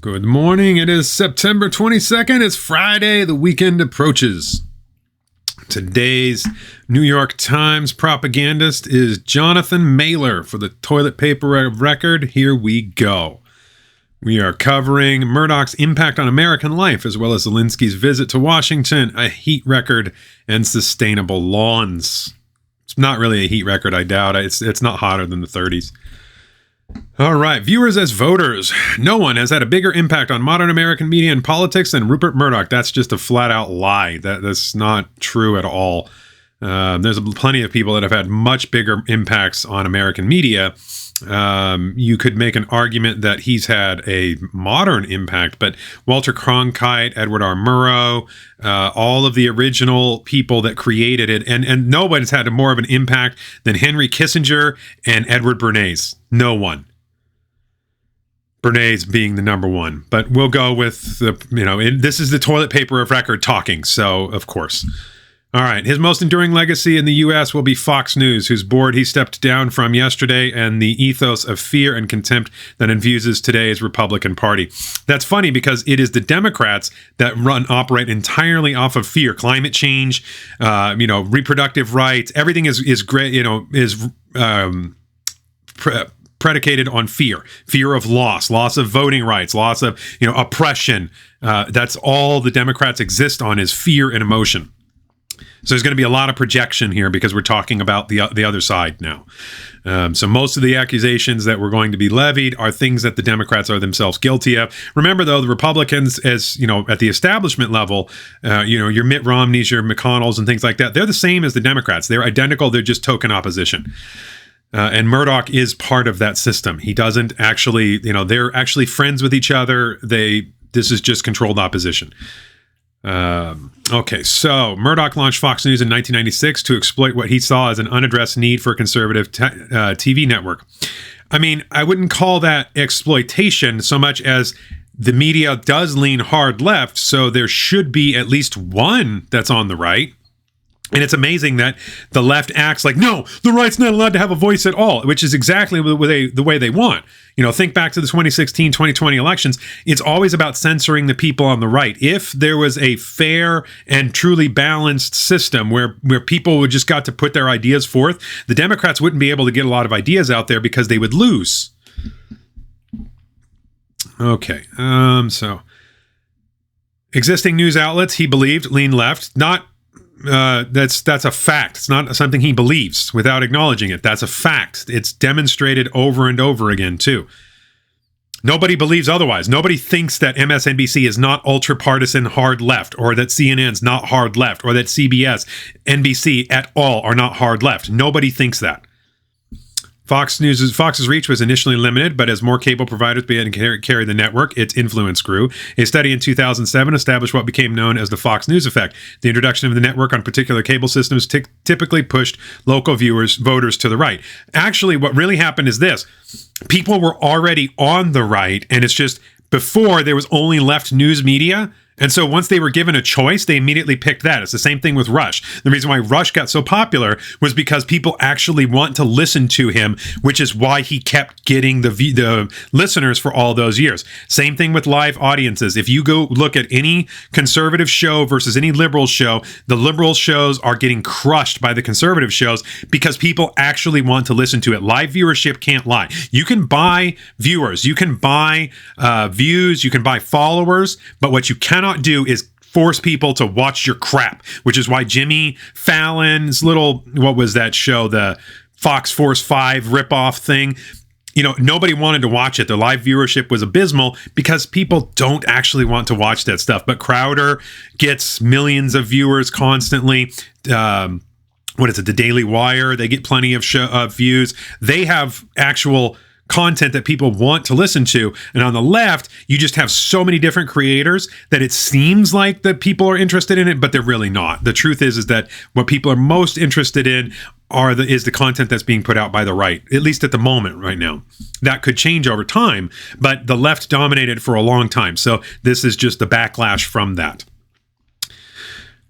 Good morning. It is September 22nd. It's Friday. The weekend approaches. Today's New York Times propagandist is Jonathan Mailer for the toilet paper of record. Here we go. We are covering Murdoch's impact on American life, as well as Zelensky's visit to Washington, a heat record, and sustainable lawns. It's not really a heat record, I doubt. It's not hotter than the 30s. All right, viewers as voters. No one has had a bigger impact on modern American media and politics than Rupert Murdock. That's just a flat-out lie. That's not true at all. There's plenty of people that have had much bigger impacts on American media. You could make an argument that he's had a modern impact, but Walter Cronkite, Edward R. Murrow, all of the original people that created it, and nobody's had more of an impact than Henry Kissinger and Edward Bernays. No one. Bernays being the number one, but we'll go with this is the toilet paper of record talking, so of course. All right, his most enduring legacy in the U.S. will be Fox News, whose board he stepped down from yesterday, and the ethos of fear and contempt that infuses today's Republican Party. That's funny because it is the Democrats that operate entirely off of fear. Climate change, reproductive rights, everything is great. Predicated on fear of loss of voting rights, loss of oppression. That's all the Democrats exist on, is fear and emotion. So there's going to be a lot of projection here because we're talking about the other side now. So most of the accusations that were going to be levied are things that the Democrats are themselves guilty of. Remember, though, the Republicans, as at the establishment level, your Mitt Romneys, your McConnells, and things like that, they're the same as the Democrats. They're identical. They're just token opposition. And Murdoch is part of that system. He doesn't actually, they're actually friends with each other. This is just controlled opposition. Okay, so Murdoch launched Fox News in 1996 to exploit what he saw as an unaddressed need for a conservative TV network. I mean, I wouldn't call that exploitation so much as the media does lean hard left, so there should be at least one that's on the right. And it's amazing that the left acts like, no, the right's not allowed to have a voice at all, which is exactly the way they want. Think back to the 2016, 2020 elections. It's always about censoring the people on the right. If there was a fair and truly balanced system where people would just got to put their ideas forth, the Democrats wouldn't be able to get a lot of ideas out there because they would lose. Okay, so existing news outlets, he believed, lean left, not that's a fact. It's not something he believes without acknowledging it. That's a fact. It's demonstrated over and over again, too. Nobody believes otherwise. Nobody thinks that MSNBC is not ultra-partisan hard left, or that CNN's not hard left, or that CBS, NBC at all are not hard left. Nobody thinks that. Fox's reach was initially limited, but as more cable providers began to carry the network, its influence grew. A study in 2007 established what became known as the Fox News effect. The introduction of the network on particular cable systems typically pushed local voters to the right. Actually, what really happened is this. People were already on the right, and it's just before there was only left news media. And so once they were given a choice, they immediately picked that. It's the same thing with Rush. The reason why Rush got so popular was because people actually want to listen to him, which is why he kept getting the listeners for all those years. Same thing with live audiences. If you go look at any conservative show versus any liberal show, the liberal shows are getting crushed by the conservative shows because people actually want to listen to it. Live viewership can't lie. You can buy viewers, you can buy views, you can buy followers, but what you cannot do is force people to watch your crap, which is why Jimmy Fallon's little, what was that show, the Fox Force 5 ripoff thing, nobody wanted to watch it. The live viewership was abysmal because people don't actually want to watch that stuff. But Crowder gets millions of viewers constantly. The Daily Wire, they get plenty of views. They have actual content that people want to listen to. And on the left, you just have so many different creators that it seems like that people are interested in it, but they're really not. The truth is that what people are most interested in is the content that's being put out by the right, at least at the moment right now. That could change over time, but the left dominated for a long time. So this is just the backlash from that.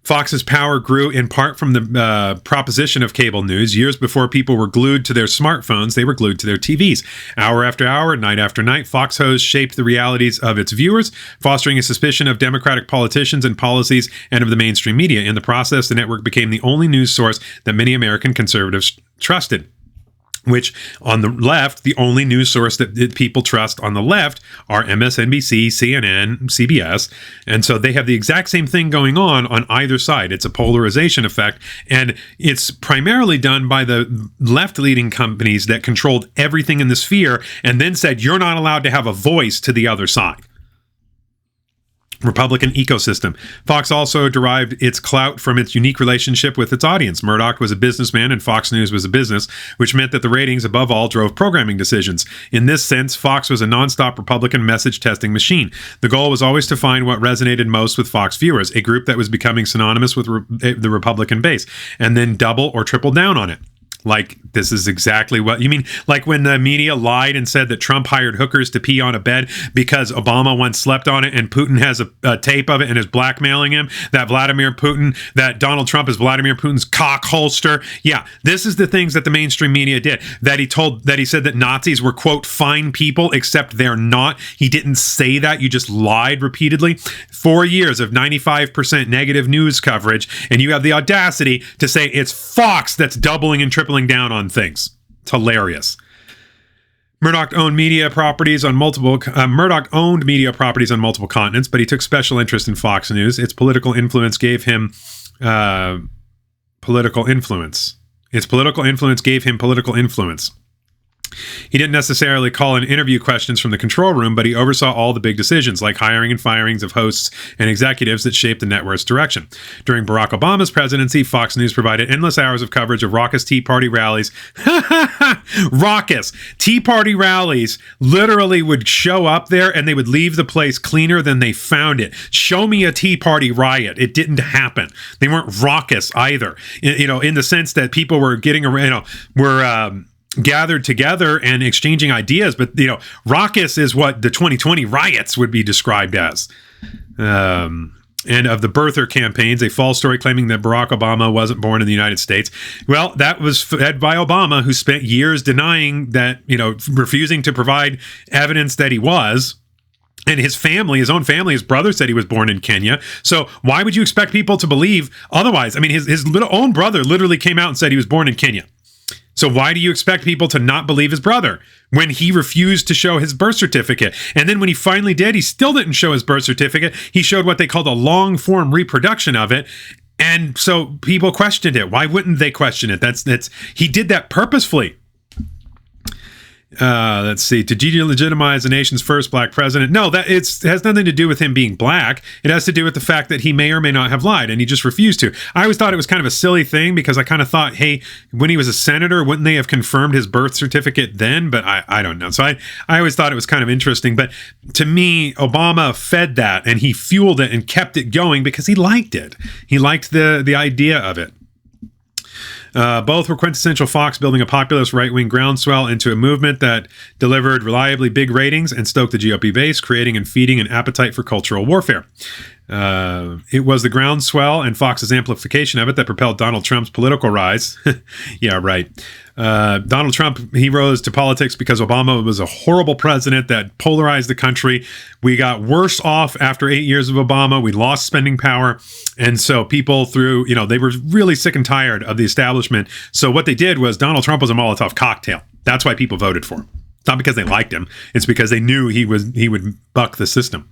Fox's power grew in part from the proposition of cable news. Years before people were glued to their smartphones, they were glued to their TVs. Hour after hour, night after night, Fox hosts shaped the realities of its viewers, fostering a suspicion of Democratic politicians and policies and of the mainstream media. In the process, the network became the only news source that many American conservatives trusted. Which, on the left, the only news source that people trust on the left are MSNBC, CNN, CBS. And so they have the exact same thing going on either side. It's a polarization effect. And it's primarily done by the left-leading companies that controlled everything in the sphere and then said, you're not allowed to have a voice to the other side. Republican ecosystem. Fox also derived its clout from its unique relationship with its audience. Murdoch was a businessman and Fox News was a business, which meant that the ratings above all drove programming decisions. In this sense, Fox was a nonstop Republican message testing machine. The goal was always to find what resonated most with Fox viewers, a group that was becoming synonymous with the Republican base, and then double or triple down on it. Like, this is exactly what you mean. Like when the media lied and said that Trump hired hookers to pee on a bed because Obama once slept on it and Putin has a tape of it and is blackmailing him, that Donald Trump is Vladimir Putin's cock holster. Yeah, this is the things that the mainstream media did. That he said that Nazis were, quote, fine people, except they're not. He didn't say that. You just lied repeatedly. 4 years of 95% negative news coverage, and you have the audacity to say it's Fox that's doubling and tripling down on things. It's hilarious. Murdoch owned media properties on multiple continents, but he took special interest in Fox News. Its political influence gave him political influence. He didn't necessarily call and interview questions from the control room, but he oversaw all the big decisions, like hiring and firings of hosts and executives that shaped the network's direction. During Barack Obama's presidency, Fox News provided endless hours of coverage of raucous Tea Party rallies. Raucous Tea Party rallies literally would show up there and they would leave the place cleaner than they found it. Show me a Tea Party riot. It didn't happen. They weren't raucous either, in the sense that people were getting around, gathered together and exchanging ideas, but raucous is what the 2020 riots would be described as. And of the birther campaigns, a false story claiming that Barack Obama wasn't born in the United States. Well, that was fed by Obama, who spent years denying that, refusing to provide evidence that he was. And his own family, his brother said he was born in Kenya. So why would you expect people to believe otherwise? I mean, his own brother literally came out and said he was born in Kenya. So why do you expect people to not believe his brother when he refused to show his birth certificate? And then when he finally did, he still didn't show his birth certificate. He showed what they called a long-form reproduction of it. And so people questioned it. Why wouldn't they question it? He did that purposefully. Let's see. To delegitimize the nation's first black president. No, it has nothing to do with him being black. It has to do with the fact that he may or may not have lied, and he just refused to. I always thought it was kind of a silly thing because I kind of thought, hey, when he was a senator, wouldn't they have confirmed his birth certificate then? But I don't know. So I always thought it was kind of interesting. But to me, Obama fed that, and he fueled it and kept it going because he liked it. He liked the idea of it. Both were quintessential Fox, building a populist right-wing groundswell into a movement that delivered reliably big ratings and stoked the GOP base, creating and feeding an appetite for cultural warfare. It was the groundswell and Fox's amplification of it that propelled Donald Trump's political rise. Yeah, right. Donald Trump, he rose to politics because Obama was a horrible president that polarized the country. We got worse off after 8 years of Obama. We lost spending power. And so people they were really sick and tired of the establishment. So what they did was Donald Trump was a Molotov cocktail. That's why people voted for him. It's not because they liked him. It's because they knew he would buck the system.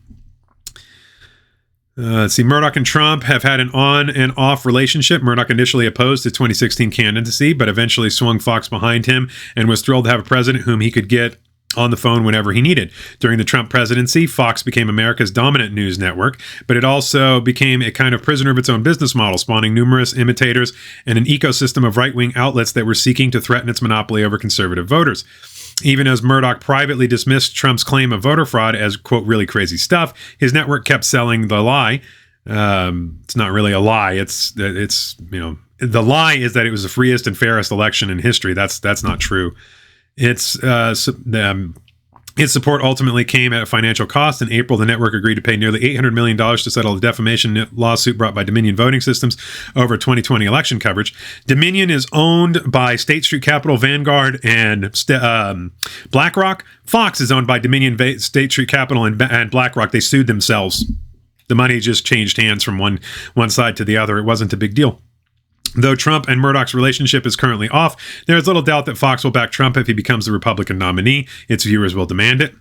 Let's see. Murdoch and Trump have had an on and off relationship. Murdoch initially opposed the 2016 candidacy, but eventually swung Fox behind him and was thrilled to have a president whom he could get on the phone whenever he needed. During the Trump presidency, Fox became America's dominant news network, but it also became a kind of prisoner of its own business model, spawning numerous imitators and an ecosystem of right-wing outlets that were seeking to threaten its monopoly over conservative voters. Even as Murdoch privately dismissed Trump's claim of voter fraud as, quote, really crazy stuff, his network kept selling the lie. It's not really a lie. It's the lie is that it was the freest and fairest election in history. That's not true. It's Its support ultimately came at a financial cost. In April, the network agreed to pay nearly $800 million to settle a defamation lawsuit brought by Dominion Voting Systems over 2020 election coverage. Dominion is owned by State Street Capital, Vanguard, and BlackRock. Fox is owned by Dominion, State Street Capital, and BlackRock. They sued themselves. The money just changed hands from one side to the other. It wasn't a big deal. Though Trump and Murdoch's relationship is currently off, there is little doubt that Fox will back Trump if he becomes the Republican nominee. Its viewers will demand it.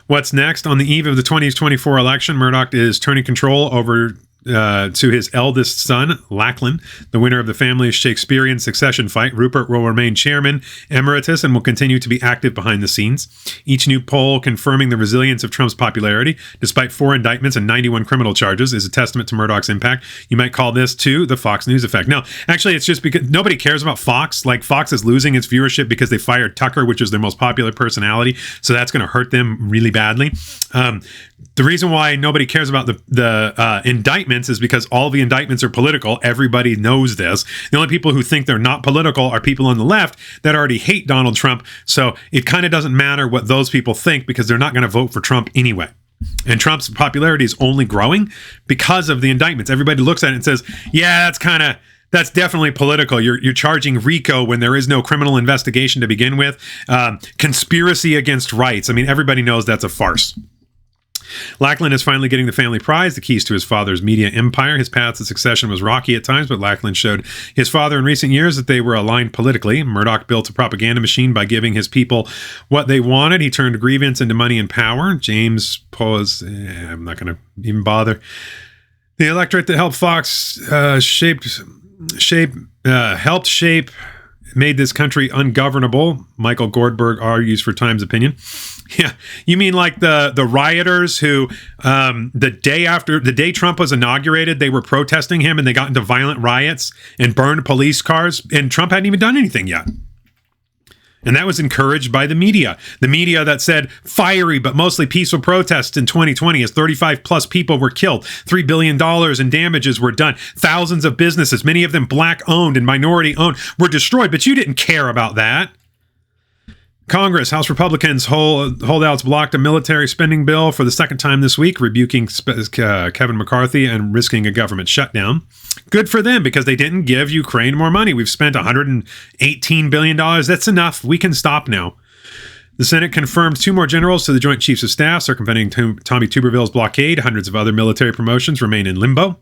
What's next? On the eve of the 2024 election, Murdoch is turning control over to his eldest son, Lachlan. The winner of the family's Shakespearean succession fight, Rupert will remain chairman emeritus and will continue to be active behind the scenes. Each new poll confirming the resilience of Trump's popularity, despite 4 indictments and 91 criminal charges, is a testament to Murdoch's impact. You might call this, too, the Fox News effect. No, actually, it's just because nobody cares about Fox. Like, Fox is losing its viewership because they fired Tucker, which is their most popular personality. So that's going to hurt them really badly. The reason why nobody cares about the indictments is because all the indictments are political. Everybody knows this. The only people who think they're not political are people on the left that already hate Donald Trump. So it kind of doesn't matter what those people think because they're not going to vote for Trump anyway. And Trump's popularity is only growing because of the indictments. Everybody looks at it and says, yeah, that's definitely political. You're charging RICO when there is no criminal investigation to begin with. Conspiracy against rights. I mean, everybody knows that's a farce. Lachlan is finally getting the family prize, the keys to his father's media empire. His path to succession was rocky at times, but Lachlan showed his father in recent years that they were aligned politically. Murdoch built a propaganda machine by giving his people what they wanted. He turned grievance into money and power. James Pause, I'm not going to even bother. The electorate that helped Fox helped shape, made this country ungovernable. Michael Goldberg argues for Times Opinion. Yeah, you mean like the rioters who the day Trump was inaugurated, they were protesting him and they got into violent riots and burned police cars, and Trump hadn't even done anything yet. And that was encouraged by the media. The media that said fiery but mostly peaceful protests in 2020 as 35 plus people were killed. $3 billion in damages were done. Thousands of businesses, many of them black owned and minority owned, were destroyed. But you didn't care about that. Congress, House Republicans holdouts blocked a military spending bill for the second time this week, rebuking Kevin McCarthy and risking a government shutdown. Good for them because they didn't give Ukraine more money. We've spent $118 billion. That's enough. We can stop now. The Senate confirmed 2 more generals to the Joint Chiefs of Staff, circumventing Tommy Tuberville's blockade. Hundreds of other military promotions remain in limbo,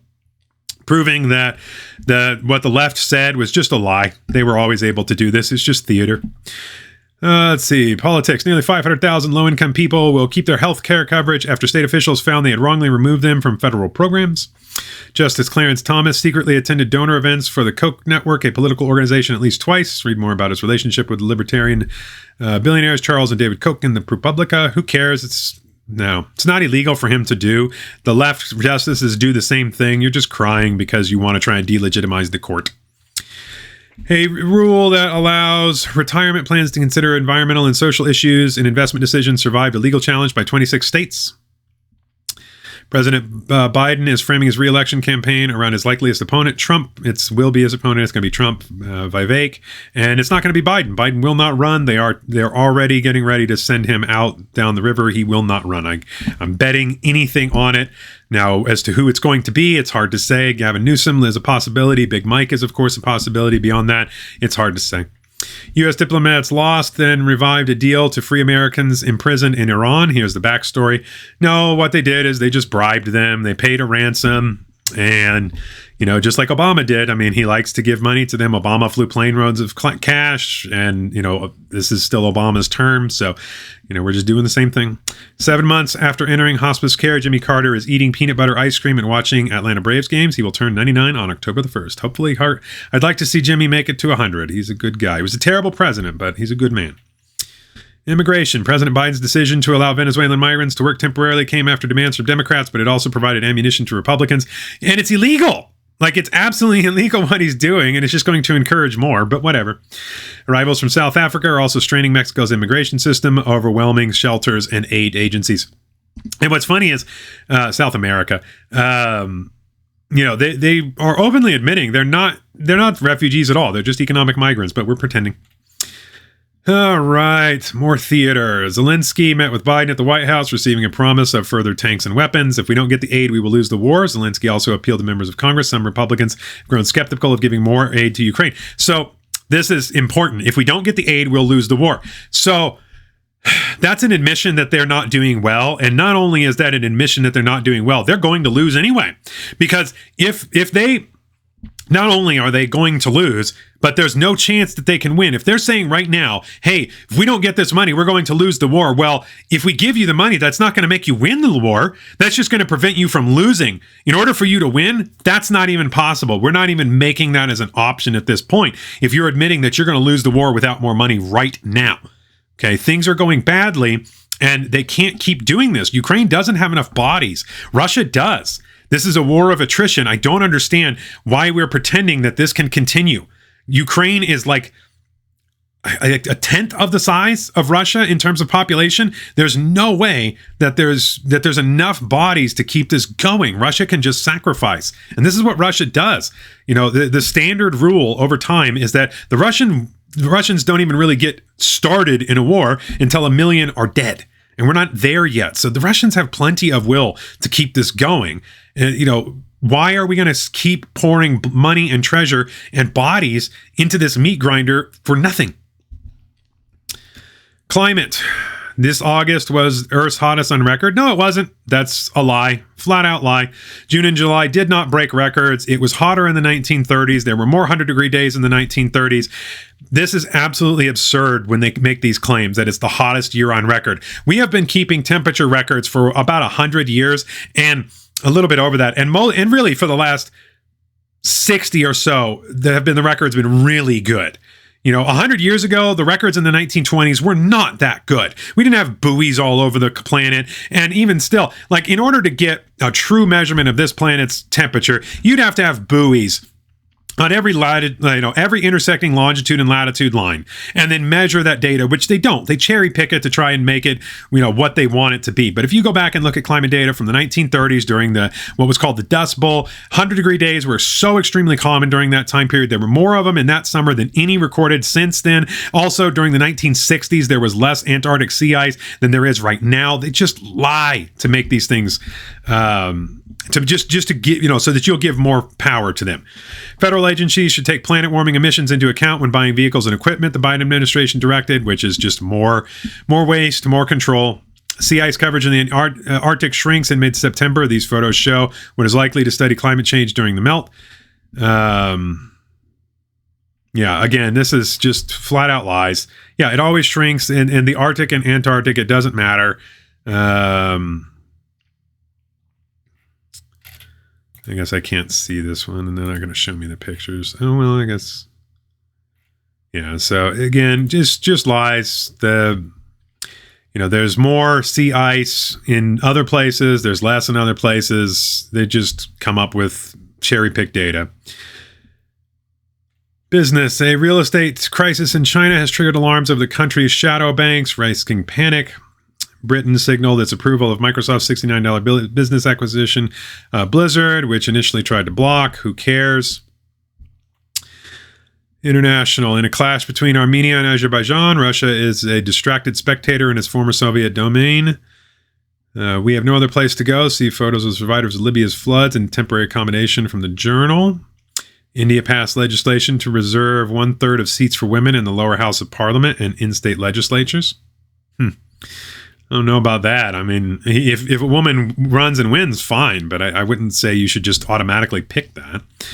proving that what the left said was just a lie. They were always able to do this. It's just theater. Let's see. Politics. Nearly 500,000 low-income people will keep their health care coverage after state officials found they had wrongly removed them from federal programs. Justice Clarence Thomas secretly attended donor events for the Koch network, a political organization, at least twice. Read more about his relationship with the libertarian billionaires Charles and David Koch and the ProPublica. Who cares? It's not illegal for him to do. The left justices do the same thing. You're just crying because you want to try and delegitimize the court. A rule that allows retirement plans to consider environmental and social issues in investment decisions survived a legal challenge by 26 states. President Biden is framing his re-election campaign around his likeliest opponent, Trump. It will be his opponent. It's going to be Trump, Vivek, and it's not going to be Biden. Biden will not run. They're already getting ready to send him out down the river. He will not run. I'm betting anything on it. Now, as to who it's going to be, it's hard to say. Gavin Newsom is a possibility. Big Mike is, of course, a possibility. Beyond that, it's hard to say. U.S. diplomats lost, then revived a deal to free Americans imprisoned in Iran. Here's the backstory. No, what they did is they just bribed them. They paid a ransom. And, just like Obama did, he likes to give money to them. Obama flew plane roads of cash. And, this is still Obama's term. So, we're just doing the same thing. 7 months after entering hospice care, Jimmy Carter is eating peanut butter ice cream and watching Atlanta Braves games. He will turn 99 on October the 1st. Hopefully, I'd like to see Jimmy make it to 100. He's a good guy. He was a terrible president, but he's a good man. Immigration. President Biden's decision to allow Venezuelan migrants to work temporarily came after demands from Democrats, but it also provided ammunition to Republicans. And it's illegal. It's absolutely illegal what he's doing, and it's just going to encourage more, but whatever. Arrivals from South Africa are also straining Mexico's immigration system, overwhelming shelters and aid agencies. And what's funny is South America, they are openly admitting they're not refugees at all. They're just economic migrants, but we're pretending. All right, more theater. Zelensky met with Biden at the White House, receiving a promise of further tanks and weapons. If we don't get the aid, we will lose the war. Zelensky also appealed to members of Congress. Some Republicans have grown skeptical of giving more aid to Ukraine. So this is important. If we don't get the aid, we'll lose the war. So that's an admission that they're not doing well. And not only is that an admission that they're not doing well, they're going to lose anyway. Because if they... Not only are they going to lose, but there's no chance that they can win. If they're saying right now, hey, if we don't get this money, we're going to lose the war. Well, if we give you the money, that's not going to make you win the war. That's just going to prevent you from losing. In order for you to win, that's not even possible. We're not even making that as an option at this point. If you're admitting that you're going to lose the war without more money right now, okay, things are going badly and they can't keep doing this. Ukraine doesn't have enough bodies. Russia does. This is a war of attrition. I don't understand why we're pretending that this can continue. Ukraine is like a tenth of the size of Russia in terms of population. There's no way that there's enough bodies to keep this going. Russia can just sacrifice. And this is what Russia does. You know, the standard rule over time is that the Russians don't even really get started in a war until 1 million are dead. And we're not there yet. So the Russians have plenty of will to keep this going. And, you know, why are we going to keep pouring money and treasure and bodies into this meat grinder for nothing? Climate. This August was Earth's hottest on record. No, it wasn't. That's a lie. Flat out lie. June and July did not break records. It was hotter in the 1930s. There were more 100-degree days in the 1930s. This is absolutely absurd when they make these claims that it's the hottest year on record. We have been keeping temperature records for about 100 years and a little bit over that. And really for the last 60 or so, the records have been really good. You know, 100 years ago, the records in the 1920s were not that good. We didn't have buoys all over the planet. And even still, like in order to get a true measurement of this planet's temperature, you'd have to have buoys on every every intersecting longitude and latitude line, and then measure that data, which they don't. They cherry pick it to try and make it, what they want it to be. But if you go back and look at climate data from the 1930s during what was called the Dust Bowl, 100-degree days were so extremely common during that time period. There were more of them in that summer than any recorded since then. Also, during the 1960s, there was less Antarctic sea ice than there is right now. They just lie to make these things to give, so that you'll give more power to them. Federal agencies should take planet warming emissions into account when buying vehicles and equipment, the Biden administration directed, which is just more waste, more control. Sea ice coverage in the Arctic shrinks in mid-September. These photos show what is likely to study climate change during the melt. Again, this is just flat out lies. Yeah, it always shrinks in the Arctic and Antarctic. It doesn't matter. I guess I can't see this one, and they're not going to show me the pictures. Oh, well, I guess. Yeah, so again, just lies. There's more sea ice in other places. There's less in other places. They just come up with cherry-picked data. Business. A real estate crisis in China has triggered alarms of the country's shadow banks, risking panic. Britain signaled its approval of Microsoft's $69 business acquisition, Blizzard, which initially tried to block. Who cares? International. In a clash between Armenia and Azerbaijan, Russia is a distracted spectator in its former Soviet domain. We have no other place to go. See photos of survivors of Libya's floods and temporary accommodation from the Journal. India passed legislation to reserve 1/3 of seats for women in the lower house of parliament and in-state legislatures. I don't know about that. I mean, if a woman runs and wins, fine, but I wouldn't say you should just automatically pick that. It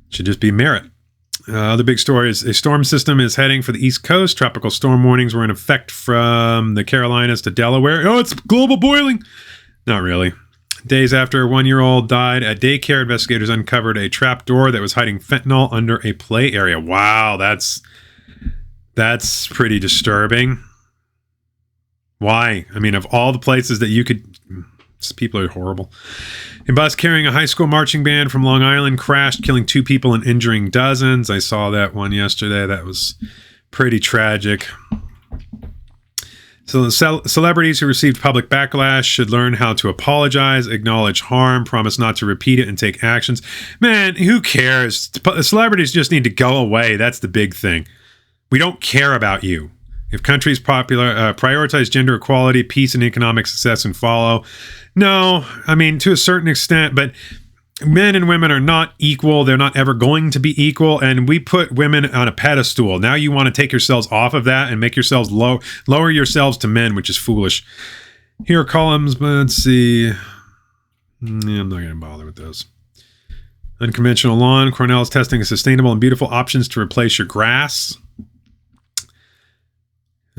should just be merit. Other big story is a storm system is heading for the East Coast. Tropical storm warnings were in effect from the Carolinas to Delaware. Oh, it's global boiling. Not really. Days after a 1-year-old died at daycare, investigators uncovered a trap door that was hiding fentanyl under a play area. Wow, that's pretty disturbing. Why? I mean, of all the places that you could... People are horrible. A bus carrying a high school marching band from Long Island crashed, killing 2 people and injuring dozens. I saw that one yesterday. That was pretty tragic. So the celebrities who received public backlash should learn how to apologize, acknowledge harm, promise not to repeat it, and take actions. Man, who cares? Celebrities just need to go away. That's the big thing. We don't care about you. If countries prioritize gender equality, peace, and economic success and follow. No, I mean, to a certain extent, but men and women are not equal. They're not ever going to be equal. And we put women on a pedestal. Now you want to take yourselves off of that and make yourselves lower yourselves to men, which is foolish. Here are columns, but let's see. I'm not going to bother with those. Unconventional lawn. Cornell is testing sustainable and beautiful options to replace your grass.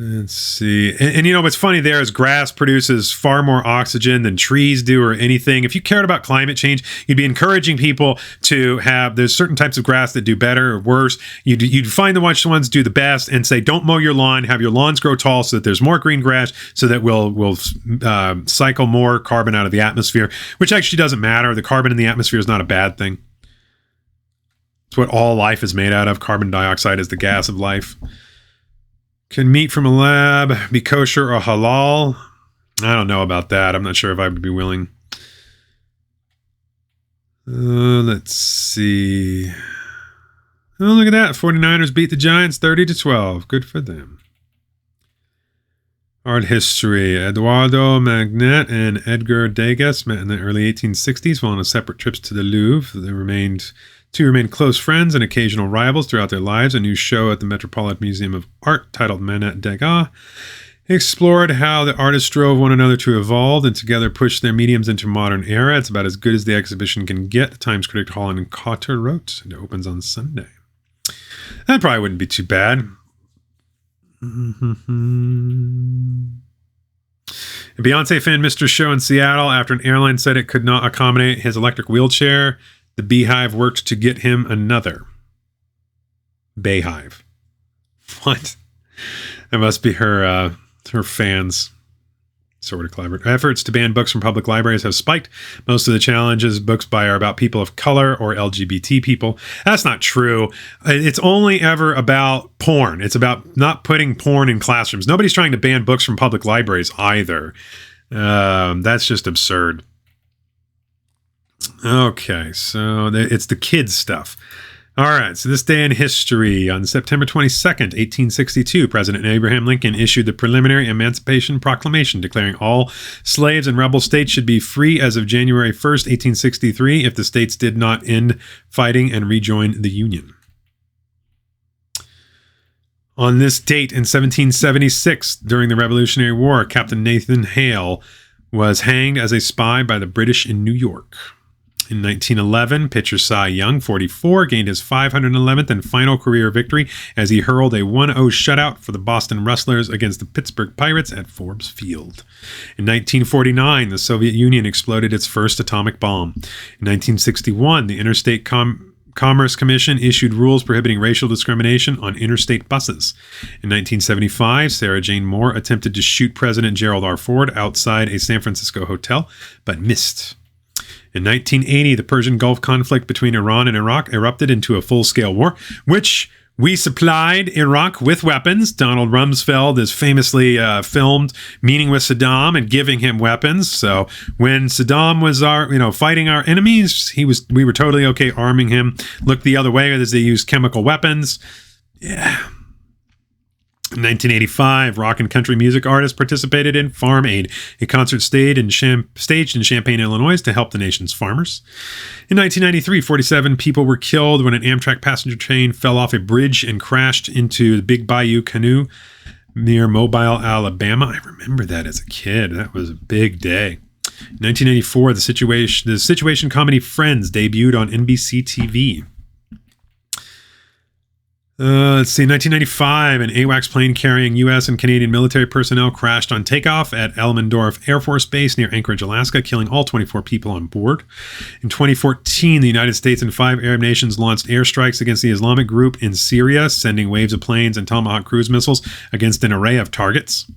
Let's see. And you know, what's funny there is grass produces far more oxygen than trees do or anything. If you cared about climate change, you'd be encouraging people to have, there's certain types of grass that do better or worse. You'd find the ones do the best and say, don't mow your lawn, have your lawns grow tall so that there's more green grass so that we'll cycle more carbon out of the atmosphere, which actually doesn't matter. The carbon in the atmosphere is not a bad thing. It's what all life is made out of. Carbon dioxide is the gas of life. Can meat from a lab be kosher or halal? I don't know about that. I'm not sure if I would be willing. Let's see. Oh, look at that. 49ers beat the Giants 30-12. Good for them. Art history. Eduardo Magnet and Edgar Degas met in the early 1860s while on separate trips to the Louvre. Two remained close friends and occasional rivals throughout their lives. A new show at the Metropolitan Museum of Art titled Manette Degas explored how the artists drove one another to evolve and together pushed their mediums into modern era. It's about as good as the exhibition can get, the Times critic Holland and Cotter wrote. It opens on Sunday. That probably wouldn't be too bad. A Beyonce fan missed her show in Seattle after an airline said it could not accommodate his electric wheelchair. The Beehive worked to get him another. Bayhive. What? That must be her fans. Sort of clever. Efforts to ban books from public libraries have spiked. Most of the challenges books buy are about people of color or LGBT people. That's not true. It's only ever about porn. It's about not putting porn in classrooms. Nobody's trying to ban books from public libraries either. That's just absurd. Okay, so it's the kids stuff. All right, so this day in history. On September 22nd, 1862, President Abraham Lincoln issued the preliminary Emancipation Proclamation declaring all slaves in rebel states should be free as of January 1st, 1863, if the states did not end fighting and rejoin the Union. On this date in 1776, during the Revolutionary War, Captain Nathan Hale was hanged as a spy by the British in New York. In 1911, pitcher Cy Young, 44, gained his 511th and final career victory as he hurled a 1-0 shutout for the Boston Rustlers against the Pittsburgh Pirates at Forbes Field. In 1949, the Soviet Union exploded its first atomic bomb. In 1961, the Interstate Commerce Commission issued rules prohibiting racial discrimination on interstate buses. In 1975, Sarah Jane Moore attempted to shoot President Gerald R. Ford outside a San Francisco hotel, but missed. In 1980, the Persian Gulf conflict between Iran and Iraq erupted into a full-scale war, which we supplied Iraq with weapons. Donald Rumsfeld is famously filmed meeting with Saddam and giving him weapons. So when Saddam was fighting our enemies, we were totally okay arming him. Look the other way as they used chemical weapons. Yeah. In 1985, rock and country music artists participated in Farm Aid, a concert staged in Champaign, Illinois to help the nation's farmers. In 1993, 47 people were killed when an Amtrak passenger train fell off a bridge and crashed into the Big Bayou Canoe near Mobile, Alabama. I remember that as a kid. That was a big day. In 1994, the situation comedy Friends debuted on NBC TV. Let's see, 1995, an AWACS plane carrying U.S. and Canadian military personnel crashed on takeoff at Elmendorf Air Force Base near Anchorage, Alaska, killing all 24 people on board. In 2014, the United States and 5 Arab nations launched airstrikes against the Islamic group in Syria, sending waves of planes and Tomahawk cruise missiles against an array of targets.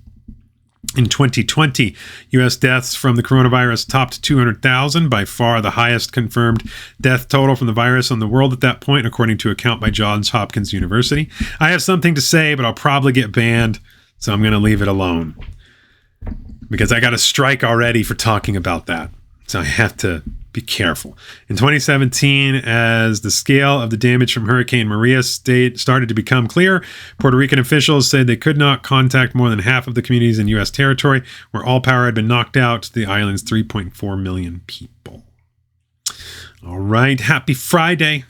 In 2020, U.S. deaths from the coronavirus topped 200,000, by far the highest confirmed death total from the virus in the world at that point, according to a count by Johns Hopkins University. I have something to say, but I'll probably get banned, so I'm going to leave it alone. Because I got a strike already for talking about that. So I have to be careful. In 2017, as the scale of the damage from Hurricane Maria started to become clear, Puerto Rican officials said they could not contact more than half of the communities in U.S. territory where all power had been knocked out to the island's 3.4 million people. All right, happy Friday.